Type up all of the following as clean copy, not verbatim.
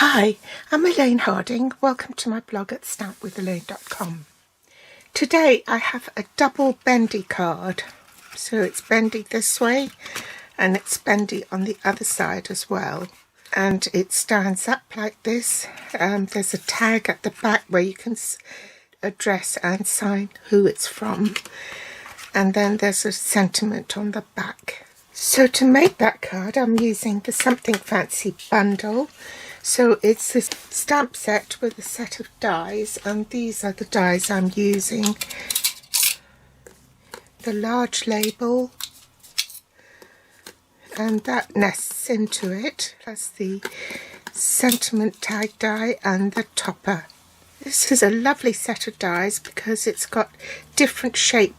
Hi, I'm Elaine Harding. Welcome to my blog at stampwithelaine.com. Today I have a double bendy card. So it's bendy this way and it's bendy on the other side as well. And it stands up like this. There's a tag at the back where you can address and sign who it's from. And then there's a sentiment on the back. So to make that card I'm using the Something Fancy bundle. So it's this stamp set with a set of dies, and these are the dies I'm using. The large label, and that nests into it, plus the sentiment tag die and the topper. This is a lovely set of dies because it's got different shaped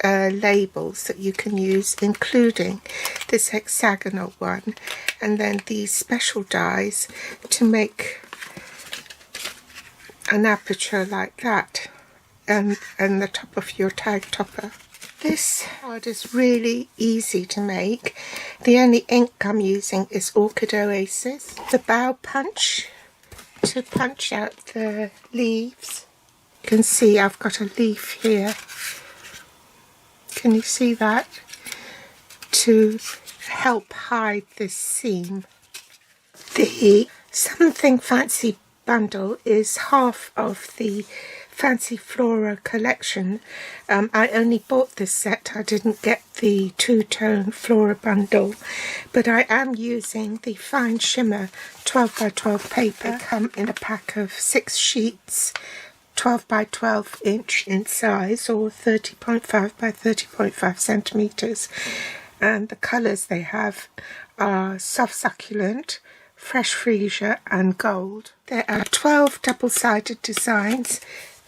labels that you can use, including this hexagonal one, and then these special dies to make an aperture like that and the top of your tag topper. This card is really easy to make. The only ink I'm using is Orchid Oasis. The bow punch to punch out the leaves. You can see I've got a leaf here. Can you see that? To help hide this seam. The Something Fancy bundle is half of the Fancy Flora collection. I only bought this set. I didn't get the two-tone Flora bundle, but I am using the fine shimmer 12 by 12 paper. They come in a pack of 6 sheets, 12 by 12 inch in size, or 30.5 by 30.5 centimeters, and the colours they have are soft succulent, fresh freesia and gold. There are 12 double-sided designs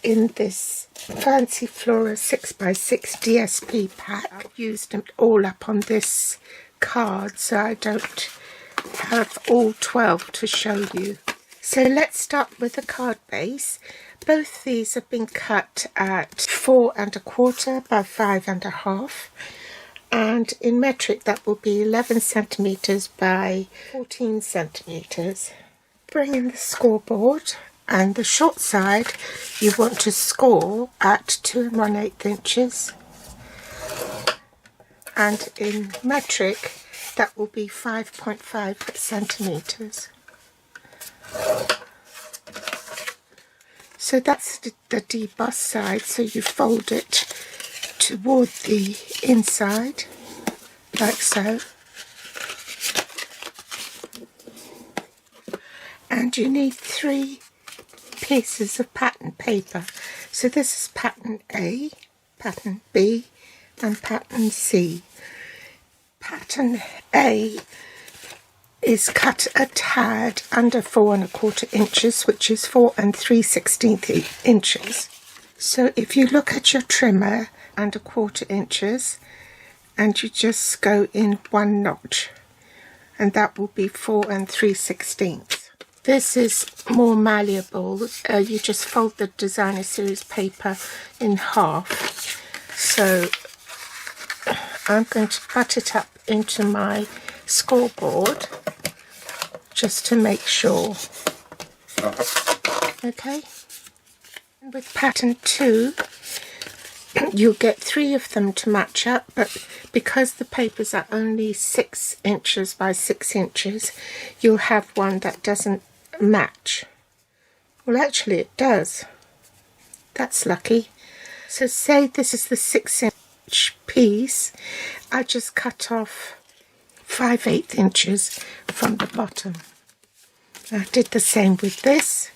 in this Fancy Flora 6x6 DSP pack. I've used them all up on this card, so I don't have all 12 to show you. So let's start with the card base. Both these have been cut at 4 1/4 by 5 1/2, and in metric that will be 11 centimeters by 14 centimeters. Bring in the scoreboard, and the short side you want to score at 2 1/8 inches, and in metric that will be 5.5 centimeters. So that's the deboss side, so you fold it toward the inside, like so. And you need 3 pieces of pattern paper. So this is pattern A, pattern B, and pattern C. Pattern A is cut a tad under 4 1/4 inches, which is 4 3/16 inches. So if you look at your trimmer and 1/4 inches, and you just go in 1 notch, and that will be 4 3/16. This is more malleable. You just fold the designer series paper in half. So I'm going to butt it up into my scoreboard just to make sure. Okay, with pattern 2 you'll get 3 of them to match up, but because the papers are only 6 inches by 6 inches, you'll have one that doesn't match. Well, actually it does. That's lucky. So say this is the 6-inch piece. I just cut off 5/8 inches from the bottom. I did the same with this,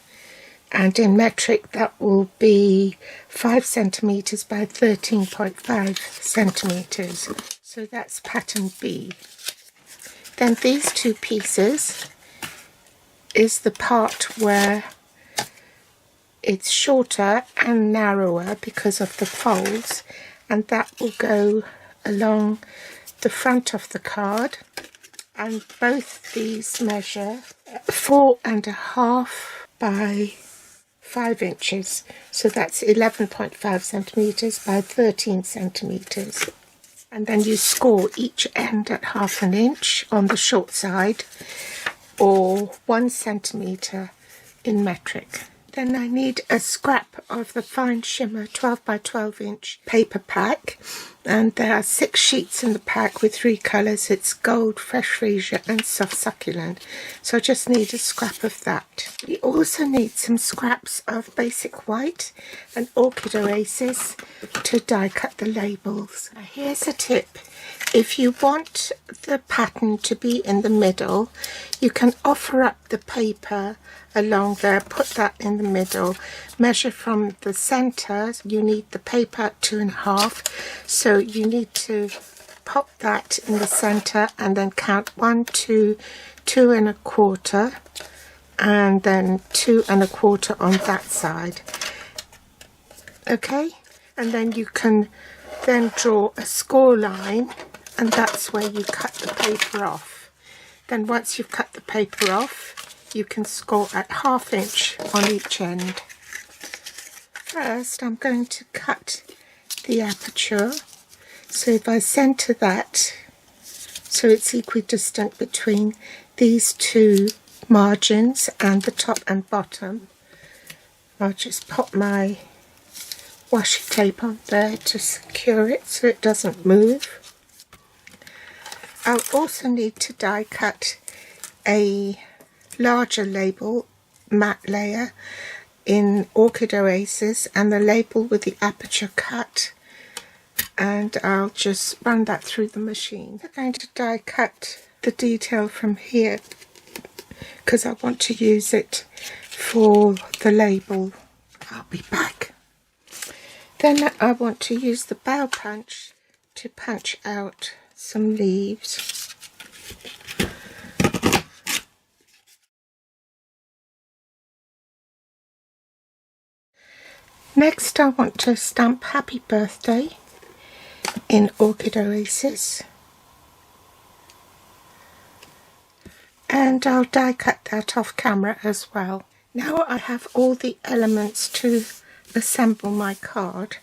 and in metric that will be 5 centimeters by 13.5 centimeters. So that's pattern B. Then these 2 pieces is the part where it's shorter and narrower because of the folds, and that will go along the front of the card, and both these measure 4 1/2 by 5 inches, so that's 11.5 centimeters by 13 centimeters. And then you score each end at 1/2 inch on the short side, or 1 centimetre in metric. Then I need a scrap of the fine shimmer 12 by 12 inch paper pack, and there are 6 sheets in the pack with 3 colours. It's gold, fresh freesia and soft succulent, so I just need a scrap of that. We also need some scraps of basic white and orchid oasis to die cut the labels. Now here's a tip. If you want the pattern to be in the middle, you can offer up the paper along there, put that in the middle, measure from the centre. You need the paper 2.5, so you need to pop that in the centre and then count 1, 2, 2.25, and then 2.25 on that side. Okay, and then you can then draw a score line, and that's where you cut the paper off. Then once you've cut the paper off, you can score at 1/2 inch on each end. First, I'm going to cut the aperture. So if I centre that so it's equidistant between these 2 margins and the top and bottom, I'll just pop my washi tape on there to secure it so it doesn't move. I'll also need to die cut a larger label, matte layer in Orchid Oasis, and the label with the aperture cut, and I'll just run that through the machine. I'm going to die cut the detail from here because I want to use it for the label. I'll be back. Then I want to use the bow punch to punch out some leaves. Next, I want to stamp Happy Birthday in Orchid Oasis, and I'll die cut that off camera as well. Now I have all the elements to assemble my card,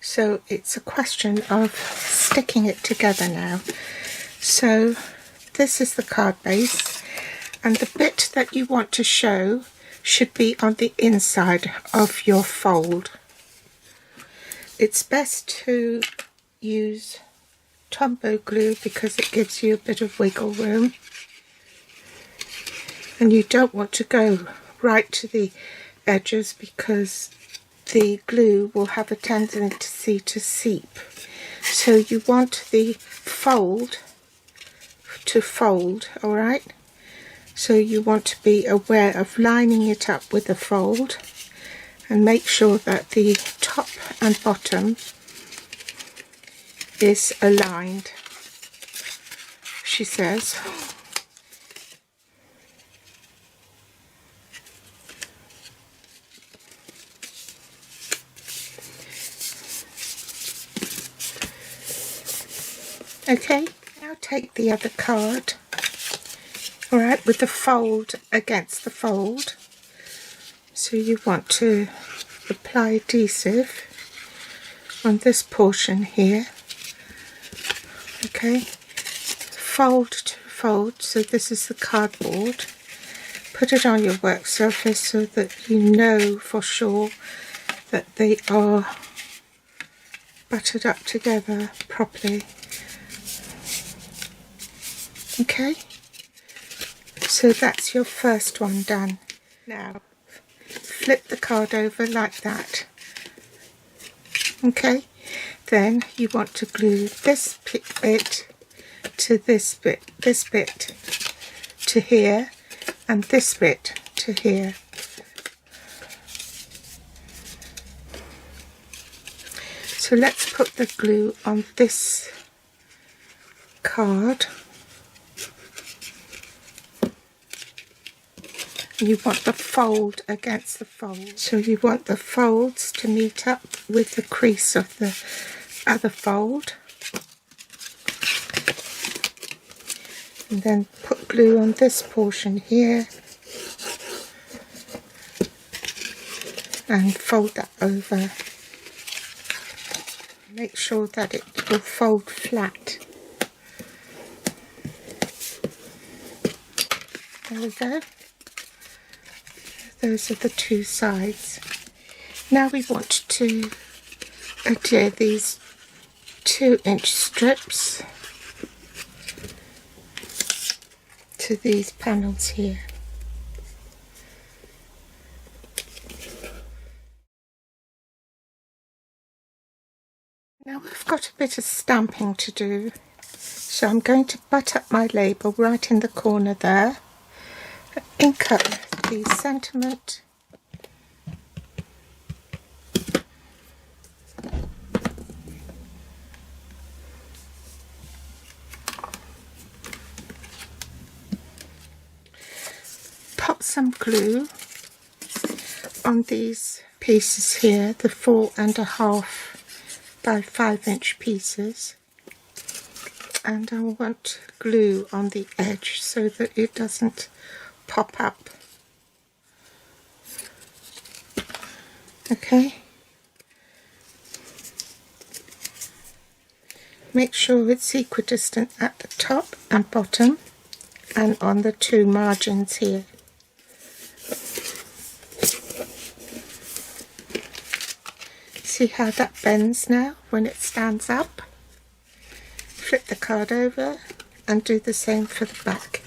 so it's a question of sticking it together now. So this is the card base, and the bit that you want to show should be on the inside of your fold. It's best to use Tombow glue because it gives you a bit of wiggle room, and you don't want to go right to the edges because the glue will have a tendency to seep. So you want the fold to fold, alright? So you want to be aware of lining it up with the fold and make sure that the top and bottom is aligned, she says. Okay, now take the other card, alright, with the fold against the fold. So you want to apply adhesive on this portion here, okay, fold to fold, so this is the cardboard. Put it on your work surface so that you know for sure that they are buttered up together properly. Okay, so that's your first one done. Now flip the card over like that. Okay, then you want to glue this bit to this bit to here, and this bit to here. So let's put the glue on this card. You want the fold against the fold. So you want the folds to meet up with the crease of the other fold. And then put glue on this portion here. And fold that over. Make sure that it will fold flat. There we go. Those are the two sides. Now we want to adhere these 2-inch strips to these panels here. Now we've got a bit of stamping to do, so I'm going to butt up my label right in the corner there, ink up the sentiment, pop some glue on these pieces here, the 4.5 by 5-inch pieces, and I want glue on the edge so that it doesn't pop up. Okay, make sure it's equidistant at the top and bottom and on the two margins here. See how that bends now when it stands up? Flip the card over and do the same for the back.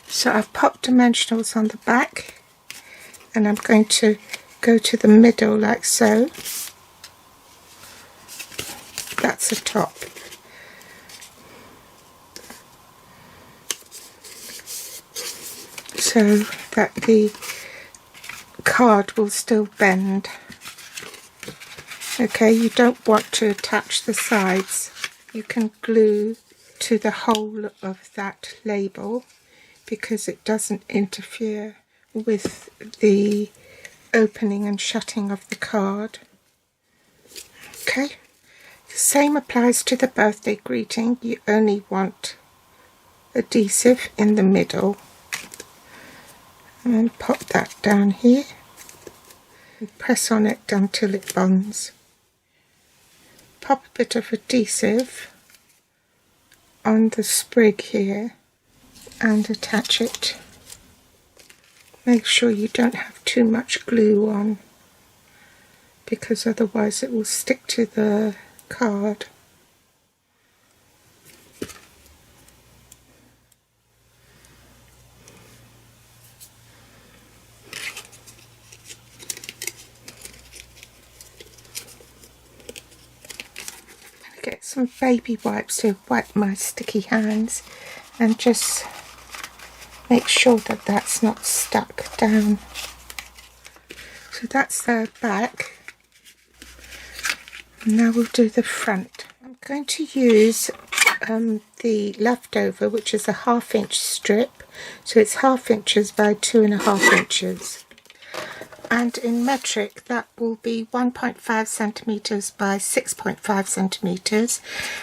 So I've popped dimensionals on the back, and I'm going to go to the middle like so. That's the top. So that the card will still bend. Okay, you don't want to attach the sides. You can glue to the whole of that label because it doesn't interfere with the opening and shutting of the card. Okay, the same applies to the birthday greeting. You only want adhesive in the middle. And pop that down here and press on it until it bonds. Pop a bit of adhesive on the sprig here and attach it. Make sure you don't have too much glue on, because otherwise it will stick to the card. Get some baby wipes to wipe my sticky hands and just make sure that that's not stuck down. So that's the back. Now we'll do the front. I'm going to use the leftover, which is a 1/2-inch strip, so it's 1/2 inches by 2.5 inches. And in metric that will be 1.5 centimeters by 6.5 centimeters.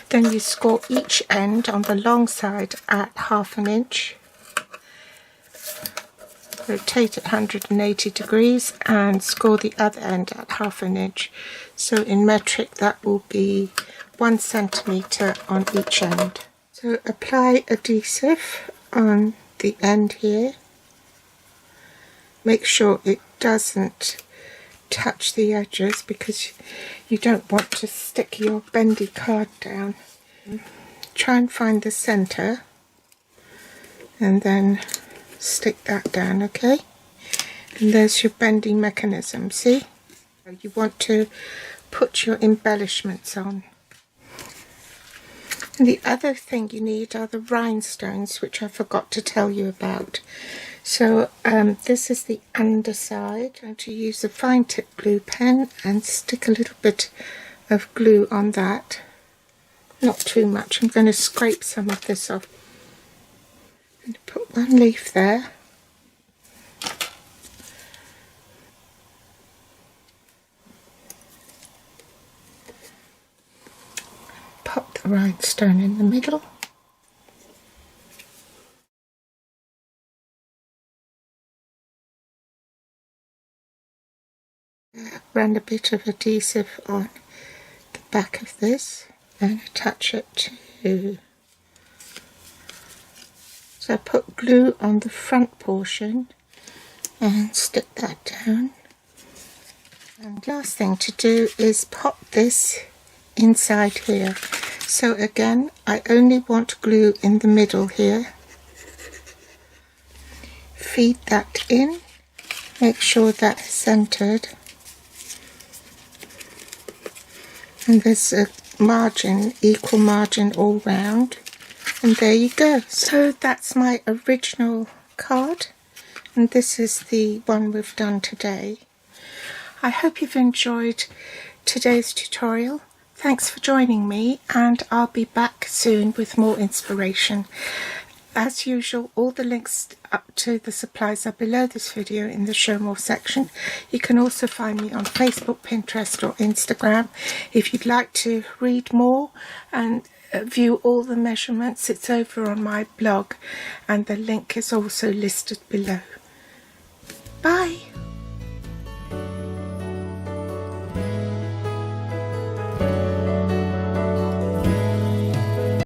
Then you score each end on the long side at 1/2 inch. Rotate it 180 degrees and score the other end at 1/2 inch. So in metric that will be 1 centimeter on each end. So apply adhesive on the end here. Make sure it doesn't touch the edges because you don't want to stick your bendy card down. Try and find the center and then stick that down, okay? And there's your bending mechanism, see? You want to put your embellishments on. And the other thing you need are the rhinestones, which I forgot to tell you about. So this is the underside. I'm going to use a fine tip glue pen and stick a little bit of glue on that. Not too much. I'm going to scrape some of this off. And put one leaf there. Pop the rhinestone in the middle. Run a bit of adhesive on the back of this and attach it to. So I put glue on the front portion and stick that down. And last thing to do is pop this inside here. So again, I only want glue in the middle here. Feed that in, make sure that's centered. And there's a margin, equal margin all round. And there you go. So that's my original card. And this is the one we've done today. I hope you've enjoyed today's tutorial. Thanks for joining me, and I'll be back soon with more inspiration. As usual, all the links up to the supplies are below this video in the show more section. You can also find me on Facebook, Pinterest or Instagram. If you'd like to read more and view all the measurements, it's over on my blog, and the link is also listed below. Bye!